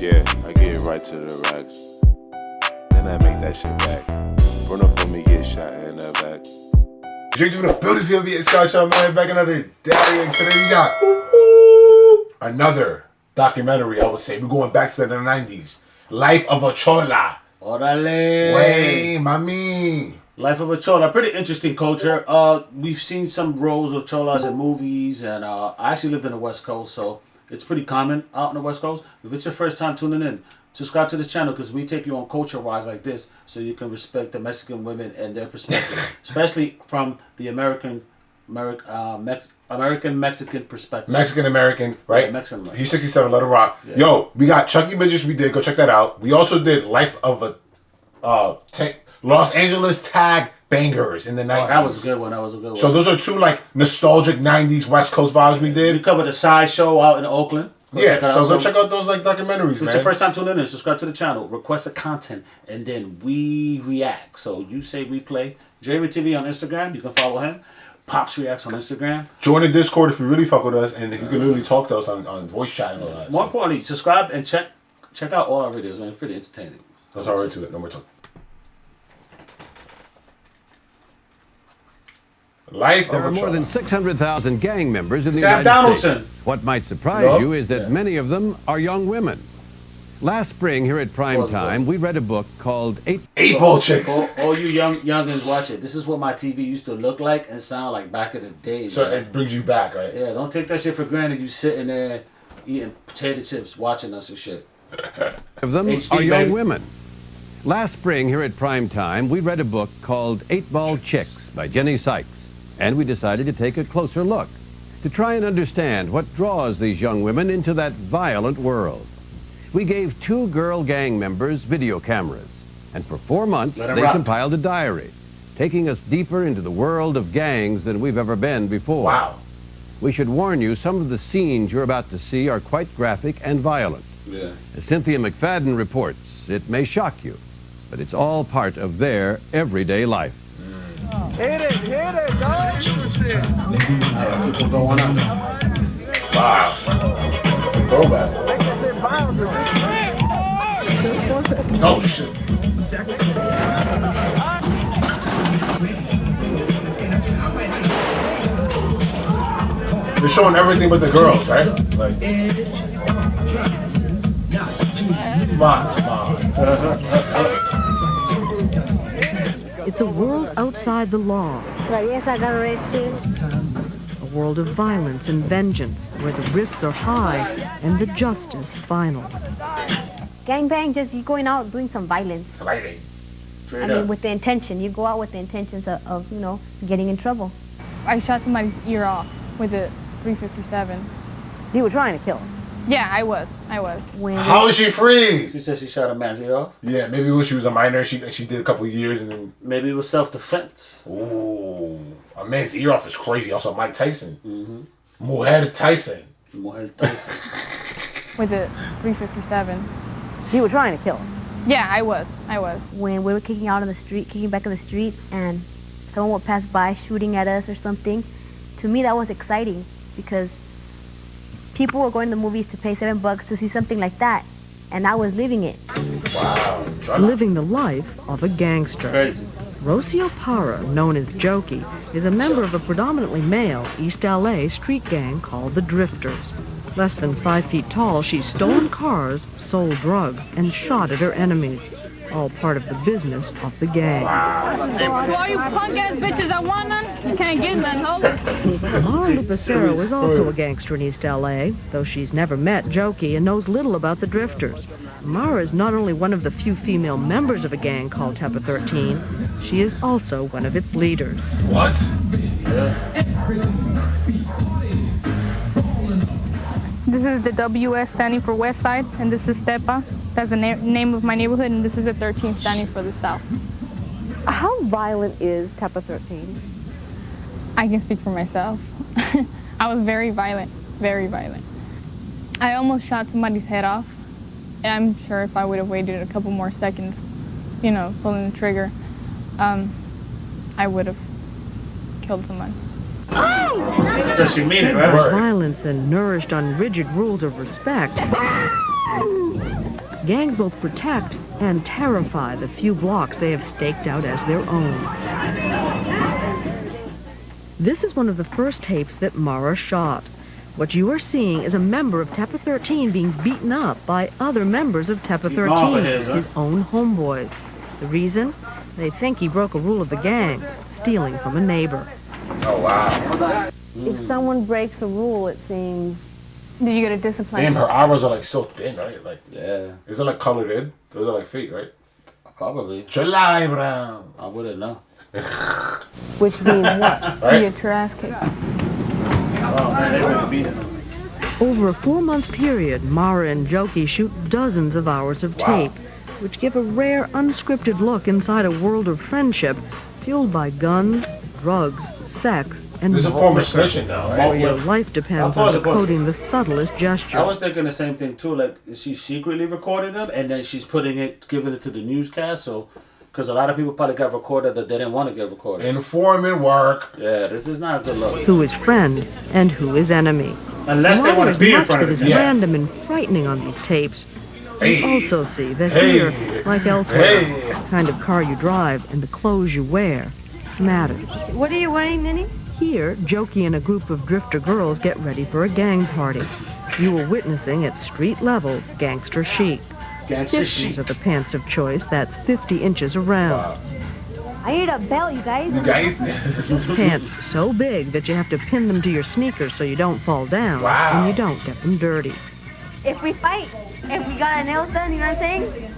Yeah, I get right to the racks. Then I make that shit back. Run up on me, get shot in the back. Drinks for the buildings, people be Scott Show, man. Back another day. Today we got another documentary, I would say. We're going back to the 90s. Life of a Chola. Orale. Wey, mami. Life of a Chola. Pretty interesting culture. We've seen some roles of Cholas in movies, and I actually lived in the West Coast, so it's pretty common out in the West Coast. If it's your first time tuning in, subscribe to this channel because we take you on culture-wise like this so you can respect the Mexican women and their perspective, especially from the Mexican perspective. Mexican-American, right? Yeah, Mexican-American. He's 67, let him rock. Yeah. Yo, we got Chucky Midgets, we did. Go check that out. We also did Life of a Los Angeles Tag Bangers in the 90s. Oh, that was a good one. So those are two like nostalgic 90s West Coast vibes we did. We covered a sideshow out in Oakland. Go check out those like documentaries, If man. it's your first time tuning in, subscribe to the channel, request the content, and then we react. So you say we play. JRaven TV on Instagram, you can follow him. Pops Reacts on Instagram. Join the Discord if you really fuck with us, and you can literally talk to us on voice chat and all that. More importantly, subscribe and check out all our videos, man. It's pretty entertaining. Let's all right to it. No more talk. Life There of are a more than Chola. 600,000 gang members in the Sam United Donaldson. States. What might surprise you is that Yeah. many of them are young women. Last spring here at prime time, we read a book called Eight Ball Chicks. All you youngins watch it. This is what my TV used to look like and sound like back in the day. So man. it brings you back, right? Yeah, don't take that shit for granted. You sitting there eating potato chips, watching us and shit. of them HD, are young baby. women. Last spring here at prime time, we read a book called 8-Ball Chicks by Jenny Sykes, and we decided to take a closer look to try and understand what draws these young women into that violent world. We gave 2 girl gang members video cameras, and for 4 months Let 'em they rock. compiled a diary, taking us deeper into the world of gangs than we've ever been before. Wow. We should warn you, some of the scenes you're about to see are quite graphic and violent. Yeah. As Cynthia McFadden reports, it may shock you, but it's all part of their everyday life. Hit it, guys. People going on. Wow. Throwback. Oh, shit. They're showing everything but the girls, right? Like, come on. It's a world outside the law. Traviesa got arrested. A world of violence and vengeance, where the risks are high and the justice final. Gangbang, just you going out doing some violence. Straight I mean, up. with the intention. You go out with the intentions of getting in trouble. I shot somebody's ear off with a .357. You were trying to kill him. Yeah, I was. When How is she free? She said she shot a man's ear off. Yeah, maybe when she was a minor, she did a couple of years and then. Maybe it was self-defense. Ooh, a man's ear off is crazy. Also, Mike Tyson. Mm-hmm. Mujer Tyson. Mujer Tyson. With a .357. You were trying to kill him. Yeah, I was. when we were kicking back in the street, and someone would pass by shooting at us or something, to me that was exciting because people were going to the movies to pay $7 to see something like that, and I was living it. Wow. Living the life of a gangster. Crazy. Rocio Parra, known as Jokey, is a member of a predominantly male East LA street gang called the Drifters. Less than 5 feet tall, she's stolen cars, sold drugs, and shot at her enemies. All part of the business of the gang. To all you punk-ass bitches that want none, you can't get none, ho. Mara Lupacero is also a gangster in East LA, though she's never met Jokey and knows little about the Drifters. Mara is not only one of the few female members of a gang called Tepa 13, she is also one of its leaders. What? This is the WS standing for West Side, and this is Tepa. That's the name of my neighborhood, and this is the 13 standing for the South. How violent is Tepa 13? I can speak for myself. I was very violent, very violent. I almost shot somebody's head off, and I'm sure if I would have waited a couple more seconds, pulling the trigger, I would have killed someone. Does she mean it, right? Violence and nourished on rigid rules of respect, Gangs both protect and terrify the few blocks they have staked out as their own. This is one of the first tapes that Mara shot. What you are seeing is a member of Tepa 13 being beaten up by other members of Tepa 13, his own homeboys. The reason? They think he broke a rule of the gang, stealing from a neighbor. Oh, wow. If someone breaks a rule, it seems... Did you get a discipline? Damn, her eyebrows are like so thin, right? Like, Yeah, is it like colored in? Those are like fake, right? probably. Chola eyebrow. I wouldn't know. Which means what? Right? Get your ass kicked. Oh man, they really beating him. Over a 4-month period, Mara and Joki shoot dozens of hours of tape, which give a rare, unscripted look inside a world of friendship fueled by guns, drugs, sex, and This is a form of snitching now, right? where life depends on decoding the subtlest gesture. I was thinking the same thing too. Like, is she secretly recording them and then she's giving it to the newscast? So, because a lot of people probably got recorded that they didn't want to get recorded. Informant work. Yeah, this is not a good look. Who is friend and who is enemy? Unless they want to be in much front that of is you. random and frightening on these tapes. Hey. You also see that Hey. here, like elsewhere, Hey. the kind of car you drive and the clothes you wear matters. What are you wearing, Ninny? Here, Joki and a group of drifter girls get ready for a gang party. You are witnessing at street level gangster chic. Gangster 50s chic. are the pants of choice. That's 50 inches around. I need a belt, you guys. You guys? Pants so big that you have to pin them to your sneakers so you don't fall down Wow. and you don't get them dirty. If we fight, if we got our nails done, you know what I'm saying?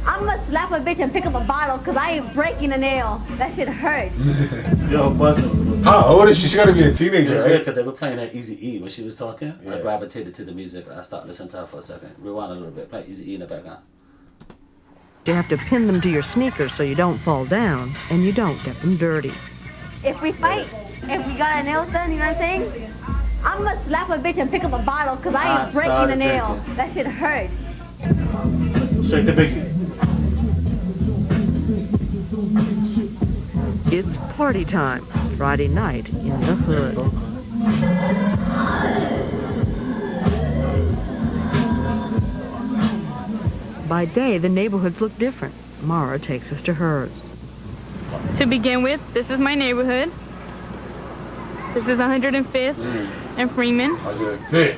I'm gonna slap a bitch and pick up a bottle because I ain't breaking a nail. That shit hurt. Yo, Buster. How old is she? She gotta be a teenager, It's weird right? because they were playing that Easy E when she was talking. Yeah. I gravitated to the music. I stopped listening to her for a second. Rewind a little bit. Play Easy E in the background. You have to pin them to your sneakers so you don't fall down and you don't get them dirty. If we fight, if we got our nails done, you know what I'm saying? I'm gonna slap a bitch and pick up a bottle because I ain't breaking a started nail. drinking. That shit hurt. Straight to Biggie. It's party time, Friday night in the hood. By day, the neighborhoods look different. Mara takes us to hers. To begin with, this is my neighborhood. This is 105th and Freeman. Fit.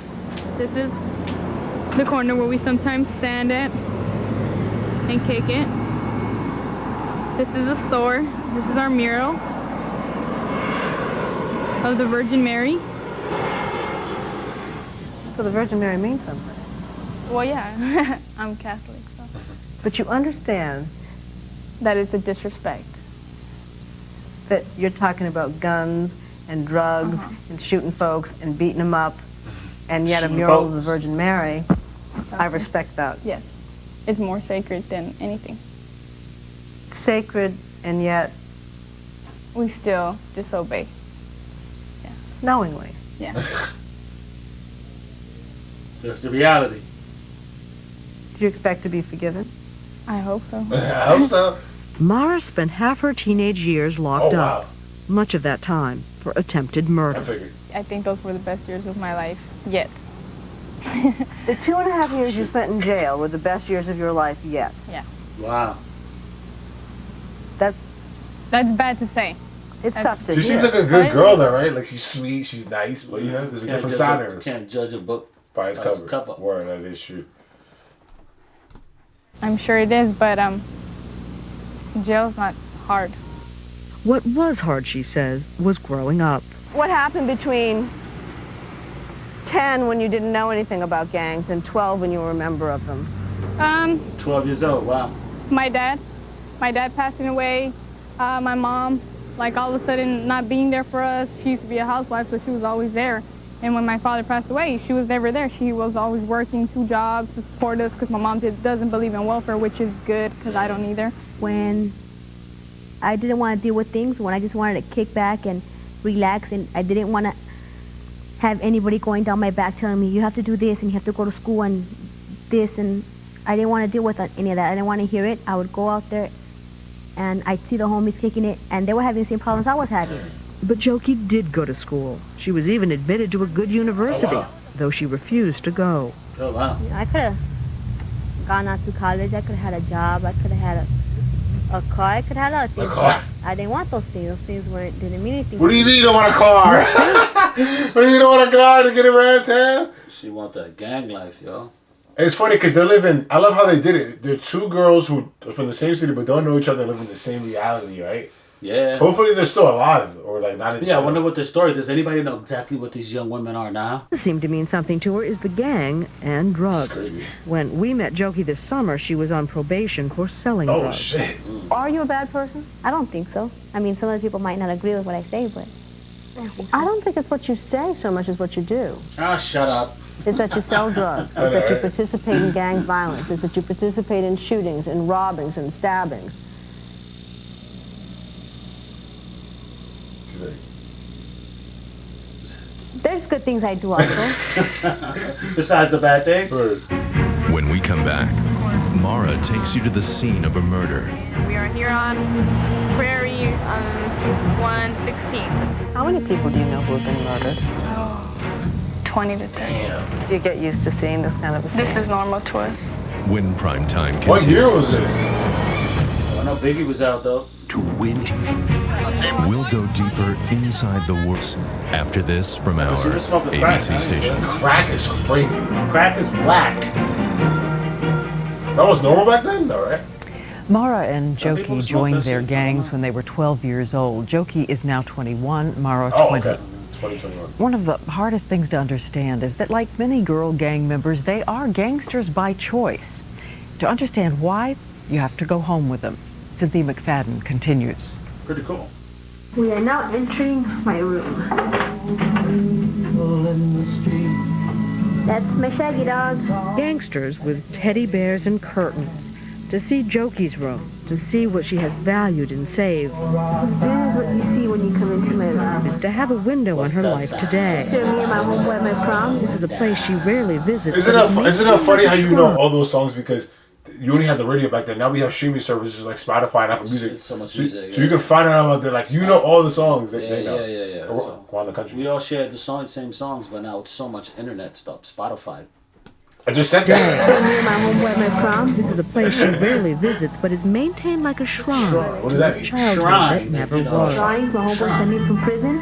This is the corner where we sometimes stand at and kick it. This is the store. This is our mural of the Virgin Mary. So the Virgin Mary means something. Well, yeah, I'm Catholic, so. But you understand That is a disrespect. that you're talking about guns and drugs and shooting folks and beating them up, and yet a Shooting mural of the folks. Virgin Mary. I respect that. Yes, it's more sacred than anything. Sacred, and yet We still disobey. knowingly. Yeah. That's the reality. Do you expect to be forgiven? I hope so. I hope so. Mara spent half her teenage years locked Oh, up, wow. much of that time for attempted I murder. figured. I think those were the best years of my life yet. The 2.5 years you spent in jail were the best years of your life yet. Wow. That's That's bad to say. it's tough to She hear. seems like a good girl, though, right? Like, she's sweet, she's nice, but, you know, there's a different side of her. Can't judge a book By its by its cover. cover. Word, that is true. I'm sure it is, but jail's not hard. What was hard, she says, was growing up. What happened between 10 when you didn't know anything about gangs and 12 when you were a member of them? 12 years old. Wow. My dad passing away, my mom, like all of a sudden not being there for us. She used to be a housewife, so she was always there. And when my father passed away, she was never there. She was always working 2 jobs to support us because my mom doesn't believe in welfare, which is good because I don't either. When I didn't want to deal with things, when I just wanted to kick back and relax, and I didn't want to have anybody going down my back telling me, you have to do this and you have to go to school and this, and I didn't want to deal with any of that. I didn't want to hear it. I would go out there and I'd see the homies kicking it, and they were having the same problems I was having. But Joki did go to school. She was even admitted to a good university, Oh, wow. though she refused to go. Oh, wow. I could have gone on to college. I could have had a job. I could have had a car. I could have had a lot of things. A car? I didn't want those things. Those things didn't mean anything. What do you mean you don't want a car? What do you don't want a car to get around town? She want that gang life, yo. It's funny because they live in. I love how they did it. They're two girls who are from the same city but don't know each other and live in the same reality, right? Yeah. Hopefully they're still alive or like not in Yeah, I jail. wonder what their story. Does anybody know exactly what these young women are now? What seemed to mean something to her is the gang and drugs. Crazy. When we met Jokey this summer, she was on probation for selling Oh drugs. shit. Are you a bad person? I don't think so. I mean, some of the people might not agree with what I say, but I don't think it's what you say so much as what you do. Ah, shut up. It's that you sell drugs. It's that you participate in gang violence. It's that you participate in shootings and robbings and stabbings. She's like, there's good things I do also. Besides the bad things? When we come back, Mara takes you to the scene of a murder. We are here on Prairie 116. How many people do you know who have been murdered? 20 to 10. Do you get used to seeing this kind of a scene? This is normal to us. When prime time what continues. year was this? I know Biggie was out, though. To win. We'll go deeper inside the woods after this from our So she was smoking crack, ABC huh? station. Crack is crazy. Crack is black. That was normal back then, though, right? Mara and Some people Jokey smoke joined this their shit. gangs when they were 12 years old. Jokey is now 21, Mara Oh, 20. okay. 2021. One of the hardest things to understand is that, like many girl gang members, they are gangsters by choice. To understand why, you have to go home with them. Cynthia McFadden continues. Pretty cool. We are now entering my room. That's my shaggy dog. Gangsters with teddy bears and curtains. To see Jokey's room, to see what she has valued and saved, This is what you see when you come into my room. is to have a window on her life today. Here, me and my homeboy at my prom. This is a place she rarely visits. Isn't but it that makes isn't that her funny how you know strong. all those songs because you only had the radio back then. Now we have streaming services like Spotify and Apple Music. It's so much So music, you yeah. can find out about that. Like you know all the songs they know. Yeah. Around the country. We all shared the same songs, but now it's so much internet stuff. Spotify. I just said Here, that. me and my homeboy at my prom. This is a place she rarely visits, but is maintained like a shrine. What does that mean? Childhood Shrine, that never you know. was. Drawings my homeboy sent me from prison.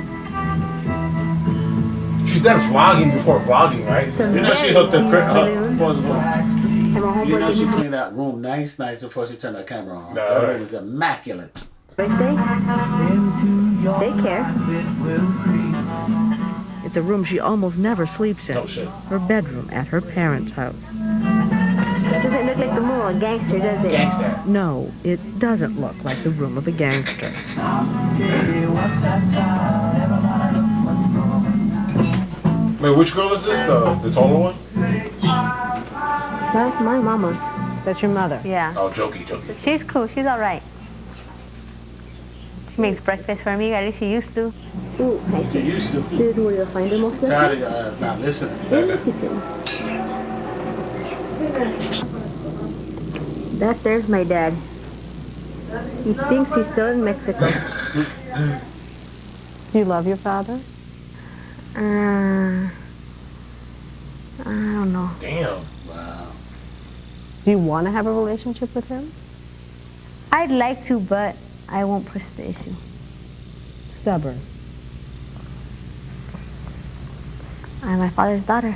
She's done vlogging before vlogging, right? You know she hooked the balloon. pause. And my You homeboy know gave she me cleaned that room nice before she turned that camera on. No, That right. room was immaculate. birthday. They care. It's a room she almost never sleeps in. Oh, shit. Her bedroom at her parents' house. Doesn't look like the mural Gangster, does it? Gangster. No, it doesn't look like the room of a gangster. Wait, which girl is this? The taller one? That's my mama. That's your mother. Yeah. Oh, jokey. She's cool. She's all right. She makes breakfast for me. At least she used to. Ooh, She used to. This is where you'll find her most likely. Tired of your ass not listening. That there's my dad. He thinks he's still in Mexico. Do you love your father? I don't know. Damn. Wow. Do you want to have a relationship with him? I'd like to, but I won't push the issue. Stubborn. I'm my father's daughter.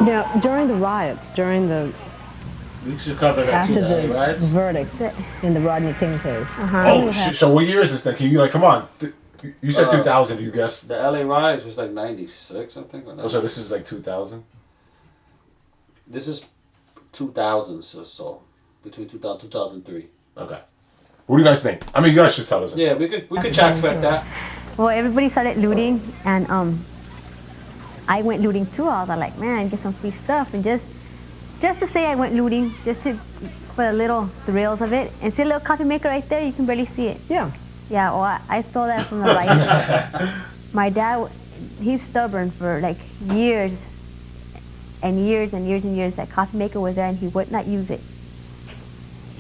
Now, during the riots, We should cover that after too, the right? verdict in the Rodney King case, Oh shit! So what year is this then? Can you like come on? You said 2000. You guessed. The LA riots was like 96, I think. Or Oh, so this is like 2000. This is 2000s or so. Between 2000 2003. Okay. What do you guys think? I mean, you guys should tell us. Yeah, we could check for that. Well, everybody started looting, and I went looting too. I was like, man, get some free stuff, and just to say I went looting, just to for the little thrills of it. And see a little coffee maker right there? You can barely see it. yeah. Yeah, well, I stole that from the riot. My dad, he's stubborn for like years and years and years and years. That coffee maker was there, and he would not use it.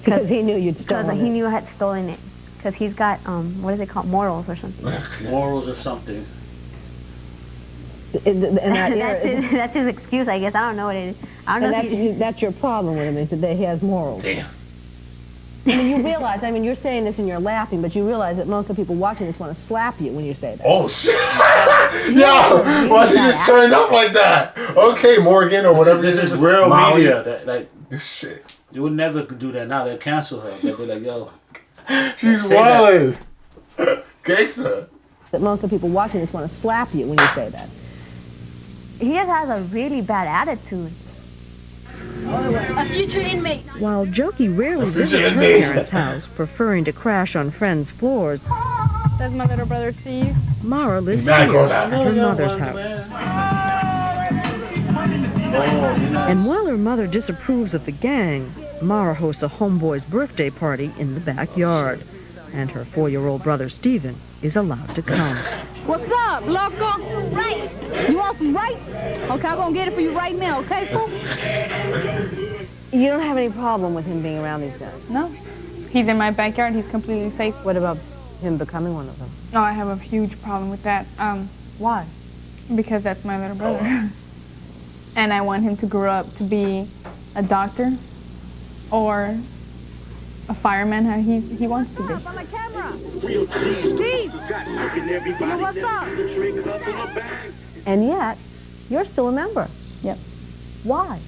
Because he knew you'd stolen Because it. he knew I had stolen it. Because he's got, what is it called, morals or something. Morals or something. In that era, That's his excuse, I guess. I don't know what it is. I don't know And if you, that's your problem with him, is that he has morals. Damn. I mean, you realize, I mean, you're saying this and you're laughing, but you realize that most of the people watching this want to slap you when you say that. Oh, shit. Yo, why she just turned up like that? Okay, Morgan, or whatever. This is real Molly. media. That, like, Shit. you would never do that now. They'll cancel her. They'll be like, yo. She's Say that. wild. Gangster. That most of the people watching this want to slap you when you say that. he just has a really bad attitude. A future inmate. While Jokey rarely visits her parents' house, preferring to crash on friends' floors, That's my little brother Steve. Mara lives Mad here girl at now. her mother's house. And while her mother disapproves of the gang, Mara hosts a homeboy's birthday party in the backyard. And her 4-year-old brother Steven is allowed to come. What's up, loco? Right. You want some right? Okay, I'm gonna get it for you right now, okay, fool? You don't have any problem with him being around these guys? No. He's in my backyard. He's completely safe. What about him becoming one of them? No, I have a huge problem with that. Why? Because that's my little brother. And I want him to grow up to be a doctor or a fireman, how he wants to be. On the camera. Steve. What's up? And yet, you're still a member. Yep. Why?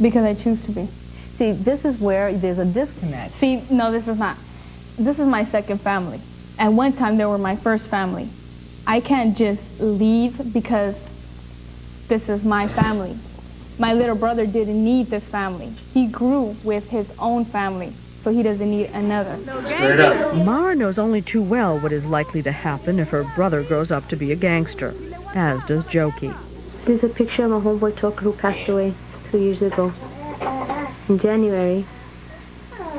Because I choose to be. See, this is where there's a disconnect. See, no, this is not. This is my second family. At one time, they were my first family. I can't just leave because this is my family. My little brother didn't need this family. He grew with his own family, so he doesn't need another. Straight up. Mara knows only too well what is likely to happen if her brother grows up to be a gangster, as does Jokey. There's a picture of my homeboy Chola who passed away 2 years ago. In January.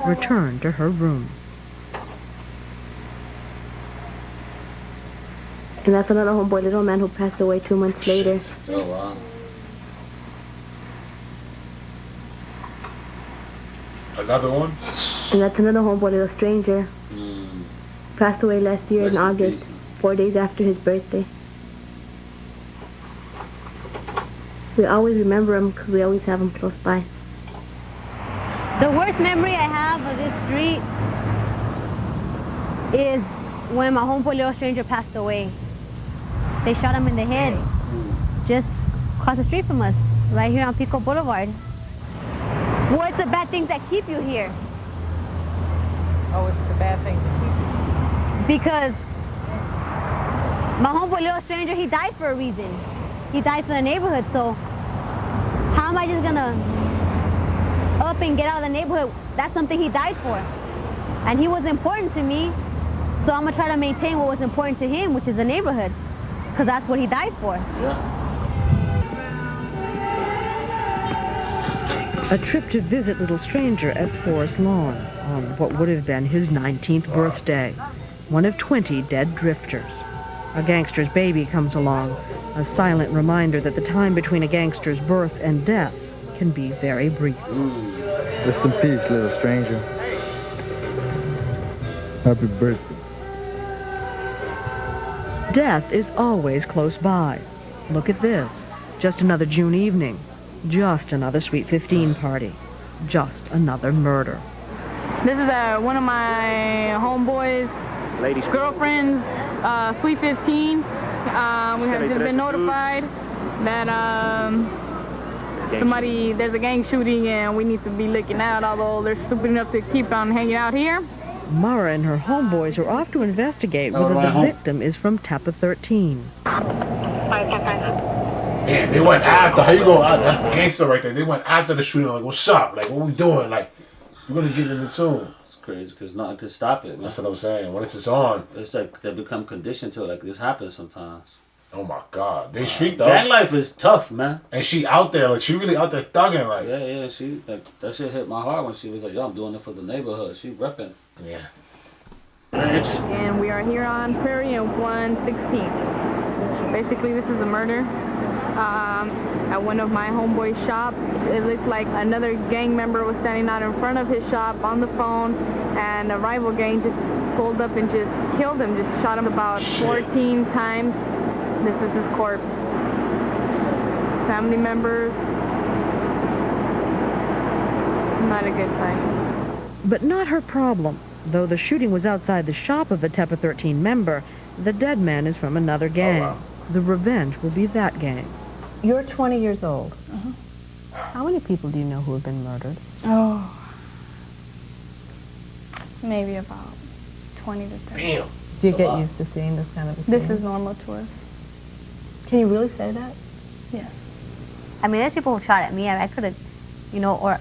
Return to her room. And that's another homeboy, little man, who passed away 2 months later. Oh, wow. Another one? And that's another homeboy, little stranger. Passed away last year Rest in in August, peace. 4 days after his birthday. We always remember him because we always have him close by. The worst memory I have of this street is when my homeboy, little stranger, passed away. They shot him in the head just across the street from us, right here on Pico Boulevard. What's the bad things that keep you here? Oh, it's the bad thing to keep you. Because my homeboy, little stranger, he died for a reason. He died for the neighborhood, so how am I just gonna up and get out of the neighborhood? That's something he died for. And he was important to me, so I'm gonna try to maintain what was important to him, which is the neighborhood. Because that's what he died for. Yeah. A trip to visit Little Stranger at Forest Lawn on what would have been his 19th birthday. One of 20 dead drifters. A gangster's baby comes along, a silent reminder that the time between a gangster's birth and death can be very brief. Rest in peace, little stranger. Happy birthday. Death is always close by. Look at this. Just another June evening. Just another Sweet 15 party. Just another murder. This is one of my homeboys' girlfriends, Sweet 15. We have just been notified that there's a gang shooting and we need to be looking out, although they're stupid enough to keep on hanging out here. Mara and her homeboys are off to investigate whether the victim is from Tepa 13. Damn, they went after. How you go? That's the gangster right there. They went after the shooter. Like, what's up? Like, what we doing? Like, we're gonna get in the tune. It's crazy because nothing could stop it, man. That's what I'm saying. When it's on, It's like they become conditioned to it. Like, this happens sometimes. oh my God, they street though. Gang life is tough, man. And she out there, like she really out there thugging, like Yeah, she like that shit hit my heart when she was like, "Yo, I'm doing it for the neighborhood." She repping. yeah. Very interesting. And we are here on Prairie and 116th. Basically, this is a murder at one of my homeboy's shops. It looks like another gang member was standing out in front of his shop on the phone, and a rival gang just pulled up and just killed him, just shot him about 14 times. This is his corpse. Family members not a good fight. But not her problem. Though the shooting was outside the shop of a Tepa 13 member, the dead man is from another gang. wow. The revenge will be that gang's. You're 20 years old. How many people do you know who have been murdered? Oh, maybe about 20 to 30. Damn. Do you get used to seeing this kind of a This scene? is normal to us. Can you really say that? Yes. I mean, there's people who shot at me. I could have, you know, or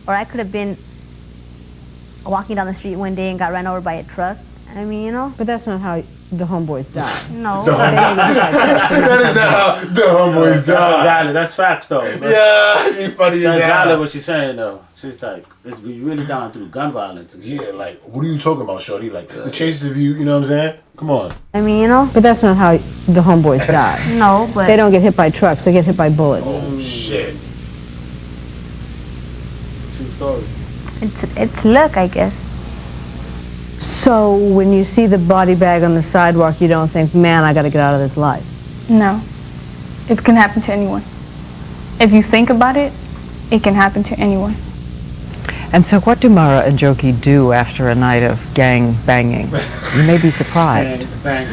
I could have been walking down the street one day and got run over by a truck. I mean, you know. But that's not how the homeboys died. No. That is not how the homeboys That's die. valid. That's facts, though. Yeah, she funny as That's valid hell. what she's saying, though. She's like, it's really down through gun violence. And shit. Yeah, like, what are you talking about, shorty? Like, the chances of you know what I'm saying? Come on. I mean, you know. But that's not how the homeboys died. No, but They don't get hit by trucks, they get hit by bullets. Oh, shit. True story. it's luck, I guess. So when you see the body bag on the sidewalk, you don't think, man, I gotta get out of this life. No. It can happen to anyone. If you think about it, it can happen to anyone. And so what do Mara and Joki do after a night of gang banging? You may be surprised. Bang.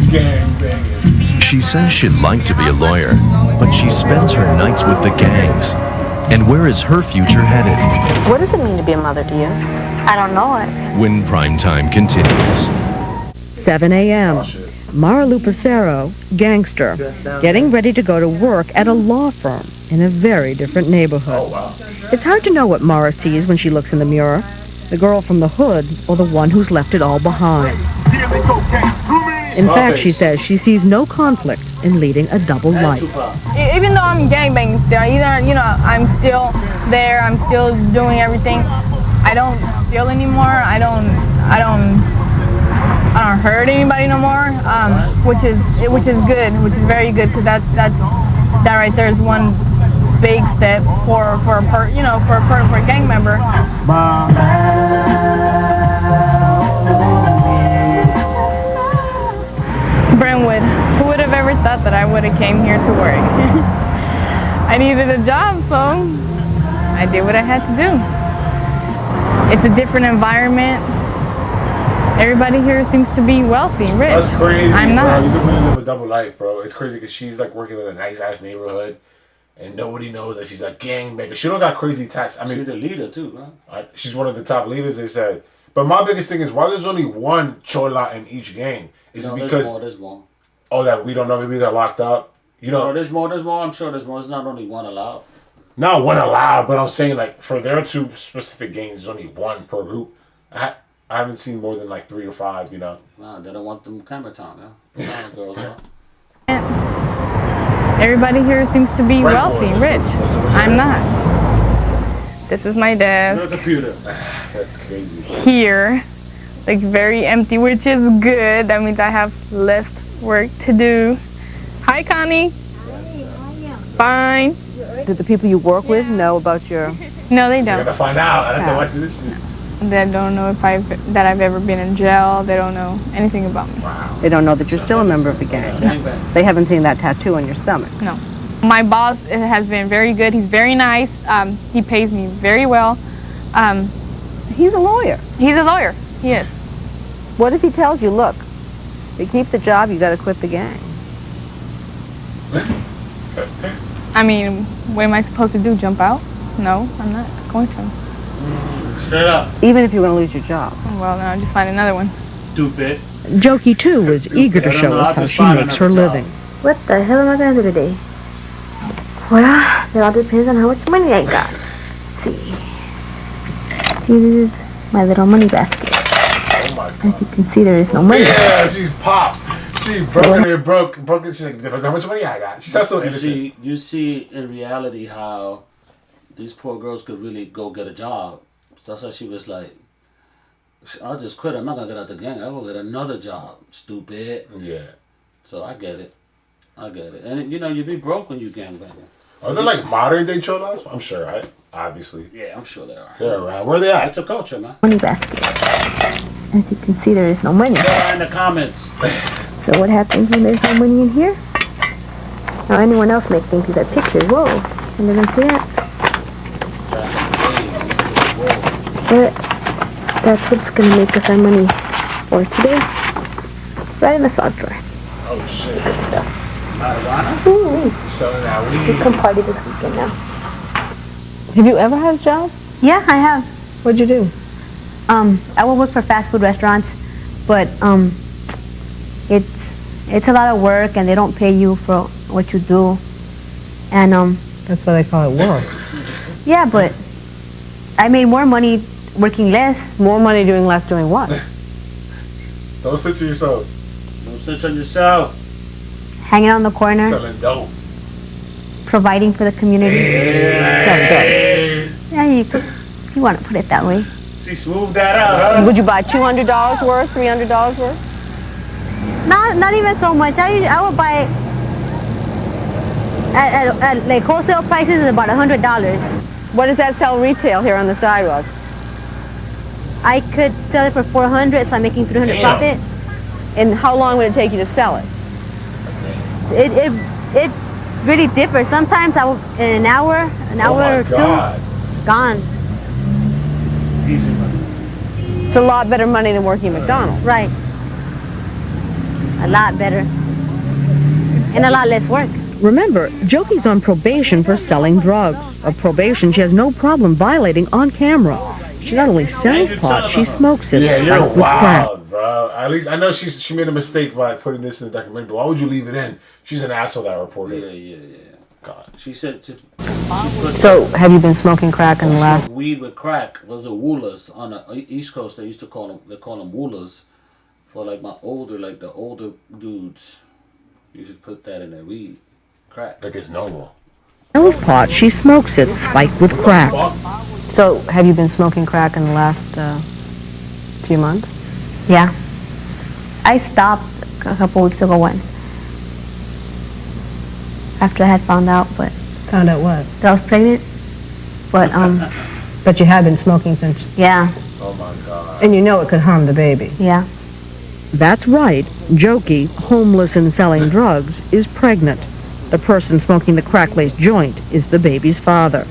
Gang banging. She says she'd like to be a lawyer, but she spends her nights with the gangs. And where is her future headed? What does it mean to be a mother to you? I don't know it. When Primetime continues. 7 a.m. Mara Lupacero, gangster, getting ready to go to work at a law firm in a very different neighborhood. Oh, wow. It's hard to know what Mara sees when she looks in the mirror. The girl from the hood or the one who's left it all behind. In fact, she says she sees no conflict in leading a double life. Even though I'm gangbanging still, I'm still there, I'm still doing everything. I don't steal anymore. I don't hurt anybody no more. Which is good, which is very good, because that right there is one big step for a gang member. Brentwood, who would have ever thought that I would have came here to work? I needed a job, so I did what I had to do. It's a different environment. Everybody here seems to be wealthy, rich. That's crazy, I'm not. bro. You can really live a double life, bro. It's crazy because she's like working in a nice-ass neighborhood, and nobody knows that she's a gangbanger. She don't got crazy tats. I mean, She's the leader, too, man. she's one of the top leaders, they said. But my biggest thing is, why there's only one Chola in each gang? Is it because... There's more. Oh, that we don't know. Maybe they're locked up. You know, No, there's more. I'm sure there's more. There's not only one allowed. not one allowed, but I'm saying like for their two specific gangs, there's only one per group. I haven't seen more than like 3 or 5. You know. Nah, they don't want them camera time, yeah. Girls, Everybody here seems to be Brentwood, wealthy, listen, rich. listen, what's I'm your not. This is my desk. the computer. That's crazy. Here, like very empty, which is good. That means I have less work to do. Hi, Connie. Fine. Do the people you work with know about your... No, they I don't. gotta find out. I have to watch this shit. They don't know if I've ever been in jail. They don't know anything about me. They don't know that you're still a member of the gang. They haven't seen that tattoo on your stomach. No. My boss has been very good. He's very nice. He pays me very well. He's a lawyer. He's a lawyer. He is. What if he tells you, look, to keep the job, you gotta quit the gang? I mean, what am I supposed to do? Jump out? No, I'm not going to. Straight up. Even if you're gonna lose your job. Well, then I'll just find another one. Stupid. Joki, too, was eger to show us how she makes her living. What the hell am I gonna do today? Well, it all depends on how much money I got. Let's see. This is my little money basket. Oh my God. As you can see, there is no money. Yeah, she's popped. She broke it. Broke it. She's like, depends how much money I got. She's not so innocent. You see in reality how these poor girls could really go get a job. That's why she was like, I'll just quit. I'm not going to get out the gang. I'll go get another job. Stupid. Yeah. So I get it. And, you be broke when you gangbanging. Are there like modern day cholas? I'm sure, right? Obviously. Yeah, I'm sure there are. They're around. Where are they at? It's a culture, man. Money basket. As you can see, there is no money. Yeah, in the comments. So what happens when there's no money in here? Now anyone else may think these are pictures. Whoa. And they're going to see that. But that's what's gonna make us our money for today. Right in the sock drawer. Oh shit. Marijuana? Selling that We weed. can party this weekend now. Have you ever had a job? Yeah, I have. What'd you do? I will work for fast food restaurants, but it's a lot of work and they don't pay you for what you do. And That's why they call it work. yeah, but I made more money working less. More money doing less doing what? Don't sit to yourself. Don't snitch on yourself. Hanging out on the corner, Selling dope. providing for the community. Selling drugs. Yeah, you want to put it that way. See, smooth that out, huh? Would you buy $200 worth, $300 worth? Not even so much. I would buy it at like wholesale prices is about $100. What does that sell retail here on the sidewalk? I could sell it for $400, so I'm making $300 profit. And how long would it take you to sell it? It really differs. Sometimes I will, in an hour or two, gone. Easy money. It's a lot better money than working at McDonald's. Right. A lot better. And a lot less work. Remember, Jokey's on probation for selling drugs. A probation she has no problem violating on camera. She not only sells pot, she smokes it. Yeah, you're spiked with crack. wild, bro. At least I know she made a mistake by putting this in the documentary. But why would you leave it in? She's an asshole, that reporter. Yeah. God, she said. So, have you been smoking crack in the last... Weed with crack. Those are woolers on the East Coast. They used to call them. They call them woolers. For like the older dudes, you should put that in their weed, crack. Like it's normal. Sells pot, she smokes it, spiked with crack. So, have you been smoking crack in the last few months? Yeah. I stopped a couple weeks ago once. After I had found out, but... Found out what? That I was pregnant. But, But you have been smoking since... yeah. Oh my God. And you know it could harm the baby. Yeah. That's right. Jokey, homeless and selling drugs, is pregnant. The person smoking the crack-laced joint is the baby's father.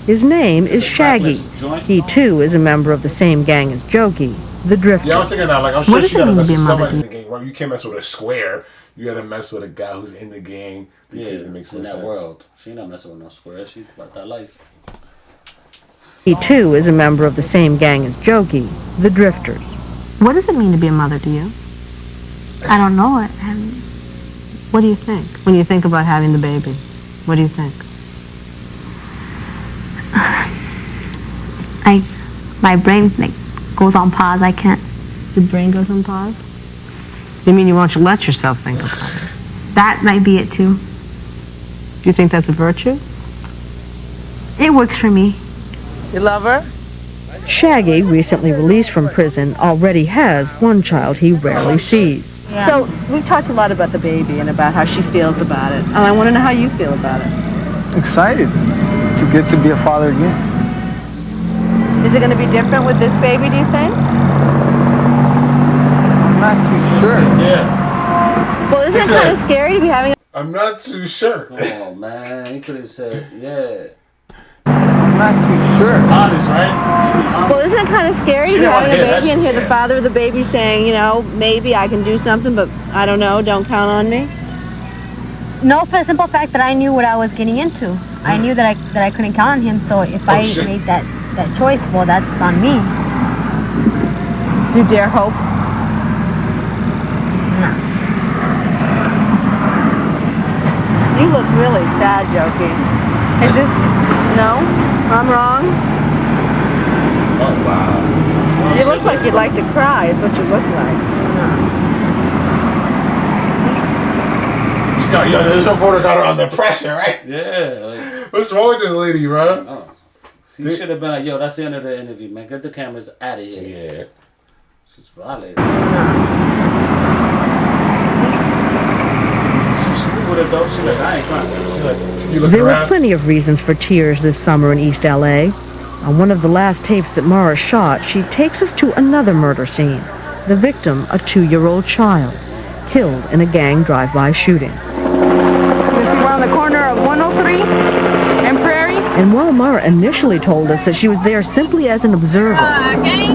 His name is Shaggy. He, too, is a member of the same gang as Jokey, the Drifter. Yeah, I was thinking that. Like, I'm sure she gotta mess with somebody in the gang. Right? You can't mess with a square. You gotta mess with a guy who's in the gang because it makes more in that sense. world. She ain't not messing with no square. She about that life. He, too, is a member of the same gang as Jokey, the Drifters. What does it mean to be a mother to you? I don't know it. What do you think when you think about having the baby? What do you think? My brain like goes on pause. I can't. Your brain goes on pause? You mean you won't let yourself think about it? That might be it too. Do you think that's a virtue? It works for me. You love her? Shaggy, recently released from prison, already has one child he rarely sees. Yeah. So, we've talked a lot about the baby and about how she feels about it. And I want to know how you feel about it. Excited to get to be a father again. Is it going to be different with this baby, do you think? I'm not too sure. Yeah. Well, isn't it kind of scary to be having I'm not too sure. Come on, man. He could have said, yeah. I'm not too sure. Honest, right? Well, isn't it kind of scary to She be don't wanna having a hear that baby and shit, hear the father of the baby saying, you know, maybe I can do something, but I don't know, don't count on me? No, for the simple fact that I knew what I was getting into. I knew that I couldn't count on him. So if I made that choice, well, that's on me. Do you dare hope? No. You look really sad, Jokey. Is this... No? I'm wrong? Oh wow. You look like you'd like to cry, is what you look like. She got, this reporter got her under pressure, right? Yeah. Like, What's wrong with this lady, bro? oh. He should have been like, yo, that's the end of the interview, man. Get the cameras out of here. Yeah. She's violated. With it though, she like, I ain't crying. She look There were around. plenty of reasons for tears this summer in East LA. On one of the last tapes that Mara shot, she takes us to another murder scene. The victim, a 2-year-old child, killed in a gang drive-by shooting. We're on the corner of 103 and Prairie. And while Mara initially told us that she was there simply as an observer, Gang.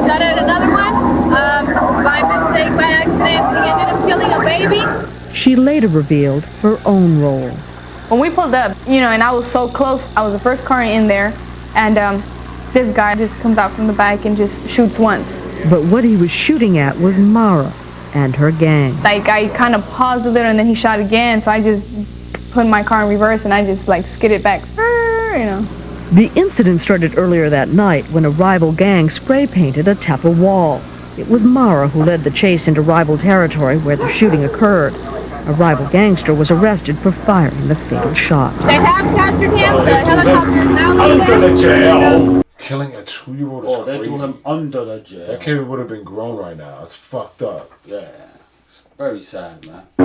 Shot at another one. By mistake, by accident, he ended up killing a baby. she later revealed her own role. When we pulled up, and I was so close, I was the first car in there, and this guy just comes out from the back and just shoots once. But what he was shooting at was Mara and her gang. Like, I kind of paused a little and then he shot again, so I just put my car in reverse and I just skidded back, The incident started earlier that night when a rival gang spray painted a temple wall. It was Mara who led the chase into rival territory where the shooting occurred. A rival gangster was arrested for firing the fatal shot. They have captured him. The helicopter is now Under the jail. Killing a 2-year-old is They crazy. threw him under the jail. That kid would have been grown right now. It's fucked up. Yeah. It's very sad, man. The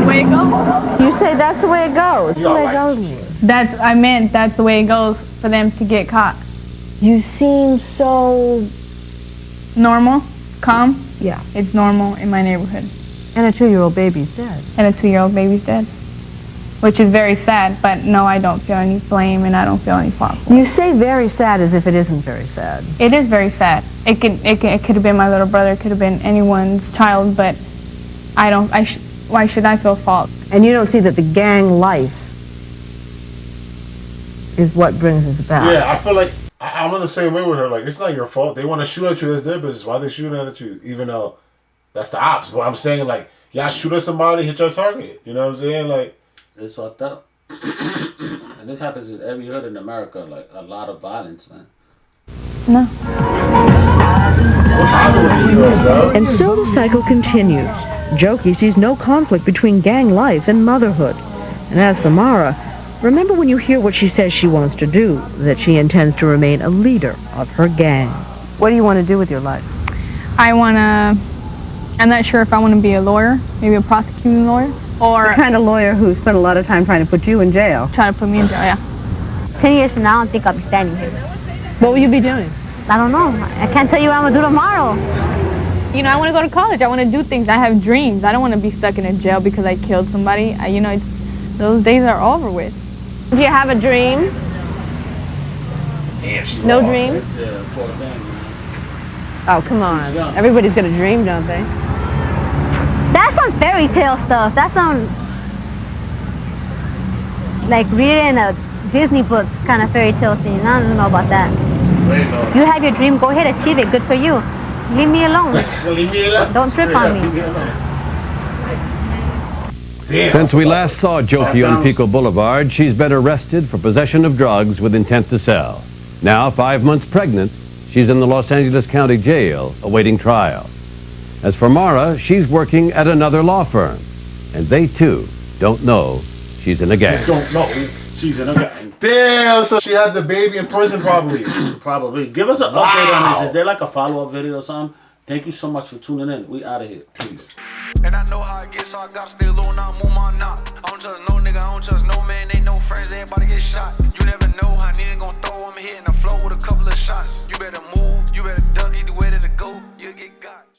way it goes. You say that's the way it goes. That's the way it goes. That's the way it goes for them to get caught. You seem so... Normal, calm. Yeah. It's normal in my neighborhood. And a 2-year-old baby's dead. And a 2-year-old baby's dead. Which is very sad, but no, I don't feel any blame and I don't feel any fault. You say very sad as if it isn't very sad. It is very sad. It could have been my little brother, it could have been anyone's child, but why should I feel fault? And you don't see that the gang life is what brings us about. Yeah, I feel like I'm on the same way with her. Like, it's not your fault. They want to shoot at you. That's their business. Why they shooting at you? Even though that's the ops. But I'm saying, like, y'all shoot at somebody, hit your target. You know what I'm saying? Like, it's fucked up. And this happens in every hood in America. Like, a lot of violence, man. No. And so the cycle continues. Jokey sees no conflict between gang life and motherhood. And as for Mara, remember when you hear what she says she wants to do, that she intends to remain a leader of her gang. What do you want to do with your life? I'm not sure if I want to be a lawyer, maybe a prosecuting lawyer, or The kind of lawyer who spent a lot of time trying to put you in jail. trying to put me in jail, yeah. 10 years from now, I don't think I'll be standing here. What will you be doing? I don't know. I can't tell you what I'm going to do tomorrow. I want to go to college. I want to do things. I have dreams. I don't want to be stuck in a jail because I killed somebody. Those days are over with. Do you have a dream? damn, she No lost. dream? Yeah, poor thing, man. Oh, come on. She's young. Everybody's got a dream, don't they? That's some fairy tale stuff. That's some, like, read it in a Disney book kind of fairy tale scene. I don't know about that. You have your dream. Go ahead, achieve it. Good for you. Leave me alone. Leave me alone. Don't trip on me. Damn. Since we last saw Jokey on Pico Boulevard, she's been arrested for possession of drugs with intent to sell. Now, 5 months pregnant, she's in the Los Angeles County Jail awaiting trial. As for Mara, she's working at another law firm. And they, too, don't know she's in a gang. Don't know she's in a gang. Damn, so she had the baby in prison probably. Probably. Give us an update on this. Is there like a follow-up video or something? Thank you so much for tuning in. We out of here. Peace. And I know how it gets, so I gotta stay low now, move my knot. I don't trust no nigga, I don't trust no man, ain't no friends, everybody get shot. You never know how nigga gon' throw, I'm hitting the flow with a couple of shots. You better move, you better duck, either way to go, you'll get